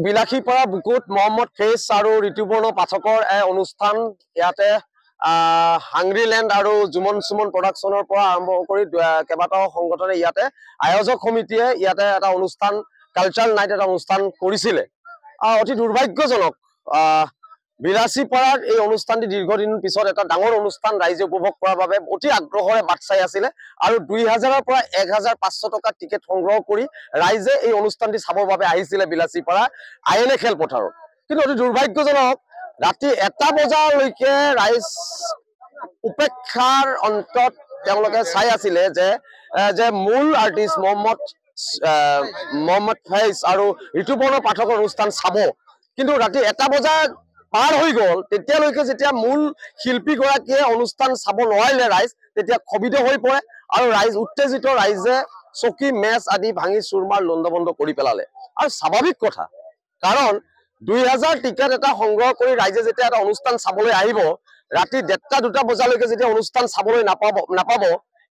বিলাসীপাৰা বুকুত মহম্মদ ফেজ আৰু ঋতুপৰ্ণ পাঠকৰ অনুষ্ঠান ইয়াতে হাংগ্ৰীলেণ্ড আৰু জুমন সুমন প্ৰডাকশ্যনৰ পৰা আৰম্ভ কৰি কেইবাটাও সংগঠনে ইয়াতে আয়োজক সমিতিয়ে ইয়াতে এটা অনুষ্ঠান কালচাৰেল নাইট এটা অনুষ্ঠান কৰিছিলে। অতি দুৰ্ভাগ্যজনক বিলাসীপাৰাৰ এই অনুষ্ঠানটি দীৰ্ঘদিন পিছত এটা ডাঙৰ অনুষ্ঠান ৰাইজে উপভোগ কৰাৰ বাবে অতি আগ্ৰহেৰে বাট চাই আছিলে আৰু 2000ৰ পৰা 1500 টকা টিকেট সংগ্ৰহ কৰি ৰাইজে এই অনুষ্ঠানটি চাবৰ বাবে আহিছিলে বিলাসীপাৰা আইএনএ খেলপথাৰত। কিন্তু অতি দুৰ্ভাগ্যজনক ৰাতি 1টা বজালৈকে ৰাইজ উপেক্ষাৰ অন্তত তেওঁলোকে চাই আছিলে যে মূল আৰ্টিষ্ট মহম্মদ ফেজ আৰু ঋতুপৰ্ণ পাঠকৰ অনুষ্ঠান চাব। কিন্তু ৰাতি 1টা বজা পাৰ হৈ গ'ল, তেতিয়ালৈকে যেতিয়া মূল শিল্পীগৰাকীয়ে অনুষ্ঠান চাব নোৱাৰিলে ৰাইজ, তেতিয়া ক্ষোভিত হৈ পৰে আৰু ৰাইজ উত্তেজিত, ৰাইজে চকী মেচ আদি ভাঙি চুৰমাৰ লণ্ডভণ্ড কৰি পেলালে। আৰু স্বাভাৱিক কথা, কাৰণ 2000 টিকেট এটা সংগ্ৰহ কৰি ৰাইজে যেতিয়া এটা অনুষ্ঠান চাবলৈ আহিব, ৰাতি 1টা-2টা বজালৈকে যেতিয়া অনুষ্ঠান চাবলৈ নাপাব,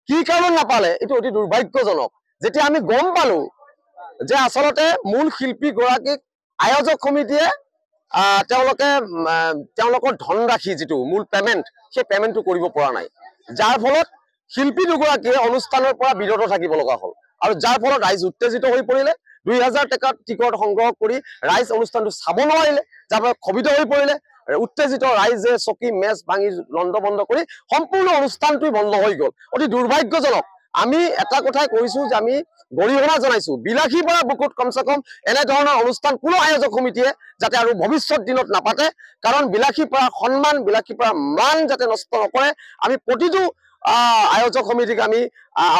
কি কাৰণত নাপালে এইটো অতি দুৰ্ভাগ্যজনক। যেতিয়া আমি গম পালো যে আচলতে মূল শিল্পীগৰাকীক আয়োজক সমিতিয়ে তেওঁলোকৰ ধনৰাশি যিটো মূল পেমেণ্ট, সেই পেমেণ্টটো কৰিব পৰা নাই, যাৰ ফলত শিল্পী দুগৰাকীয়ে অনুষ্ঠানৰ পৰা বিৰত থাকিব লগা হ'ল আৰু যাৰ ফলত ৰাইজ উত্তেজিত হৈ পৰিলে। 2000 টকাত টিকট সংগ্ৰহ কৰি ৰাইজ অনুষ্ঠানটো চাব নোৱাৰিলে, যাৰ ফলত ক্ষোভিত হৈ পৰিলে। উত্তেজিত ৰাইজে চকী মেচ ভাঙি লণ্ডভণ্ড কৰি সম্পূৰ্ণ অনুষ্ঠানটোই বন্ধ হৈ গ'ল। অতি দুৰ্ভাগ্যজনক। আমি এটা কথাই কৈছো যে আমি গৰিহণা জনাইছো বিলাসীপাৰা বুকুত কমচে কম এনেধৰণৰ অনুষ্ঠান কোনো আয়োজক সমিতিয়ে যাতে আৰু ভৱিষ্যত দিনত নাপাতে, কাৰণ বিলাসীপাৰা সন্মান, বিলাসীপাৰা মান যাতে নষ্ট নকৰে আমি প্ৰতিটো আয়োজক সমিতিক আমি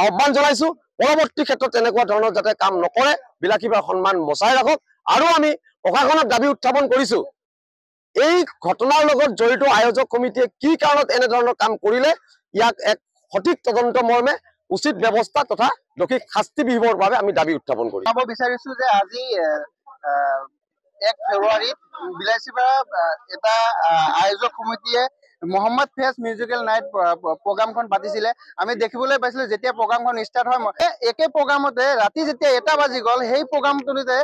আহ্বান জনাইছো। পৰৱৰ্তী ক্ষেত্ৰত তেনেকুৱা ধৰণৰ যাতে কাম নকৰে, বিলাসীপাৰা সন্মান বচাই ৰাখক। আৰু আমি প্ৰশাসনক দাবী উত্থাপন কৰিছো, এই ঘটনাৰ লগত জড়িত আয়োজক সমিতিয়ে কি কাৰণত এনেধৰণৰ কাম কৰিলে, ইয়াক এক সঠিক তদন্ত মৰ্মে উচিত ব্যৱস্থা তথা দোষীক শাস্তি বিহিবৰ বাবে আমি দাবী উত্থাপন কৰিম। ক'ব বিচাৰিছো যে আজি 1 ফেব্ৰুৱাৰীত বিলাসীপাৰা এটা আয়োজক সমিতিয়ে মহম্মদ ফেজ মিউজিকেল নাইট প্ৰগ্ৰামখন পাতিছিলে। আমি দেখিবলৈ পাইছিলো যেতিয়া প্ৰগ্ৰামখন ষ্টাৰ্ট হয়, একে প্ৰগ্ৰামতে ৰাতি যেতিয়া 1টা বাজি গ'ল, সেই প্ৰগ্ৰামটোতে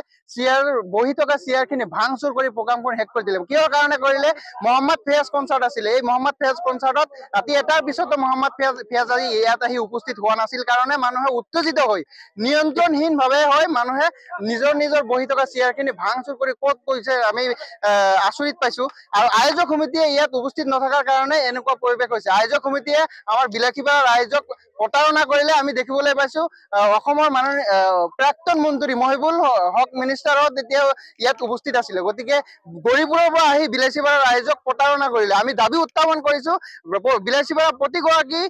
বহি থকা চেয়াৰখিনি ভাং চুৰ কৰি প্ৰগ্ৰামখন শেষ কৰি দিলে। কিহৰ কাৰণে কৰিলে? মহম্মদ ফেজ কনচাৰ্ট আছিলে। এই মহম্মদ ফেজ কনচাৰ্টত ৰাতি 1টাৰ পিছতো মহম্মদ ফেজ আজি ইয়াত আহি উপস্থিত হোৱা নাছিল কাৰণে মানুহে উত্তেজিত হৈ নিয়ন্ত্ৰণহীনভাৱে মানুহে নিজৰ বহি থকা চেয়াৰখিনি ভাং চুৰ কৰি ক'ত কৰিছে আমি আচৰিত পাইছো। আৰু আয়োজক সমিতিয়ে ইয়াত উপস্থিত নথকাৰ কাৰণে এনেকুৱা পৰিৱেশ হৈছে। আয়োজক সমিতিয়ে আমাৰ বিলাসীপাৰা ৰাইজক প্ৰতাৰণা কৰিলে। আমি দেখিবলৈ পাইছো অসমৰ প্ৰাক্তন মন্ত্ৰী মহিবুল হক মিনিষ্টাৰত তেতিয়া ইয়াত উপস্থিত আছিলে। গতিকে গৰিপুৰৰ পৰা আহি বিলাসীপাৰা ৰাইজক প্ৰতাৰণা কৰিলে। আমি দাবী উত্থাপন কৰিছো বিলাসীপাৰা প্ৰতিগৰাকী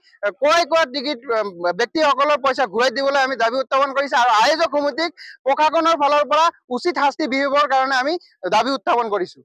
ক্ৰয় টিকট ব্যক্তিসকলৰ পইচা ঘূৰাই দিবলৈ আমি দাবী উত্থাপন কৰিছো আৰু আয়োজক সমিতিক প্ৰশাসনৰ ফালৰ পৰা উচিত শাস্তি বিহিবৰ কাৰণে আমি দাবী উত্থাপন কৰিছো।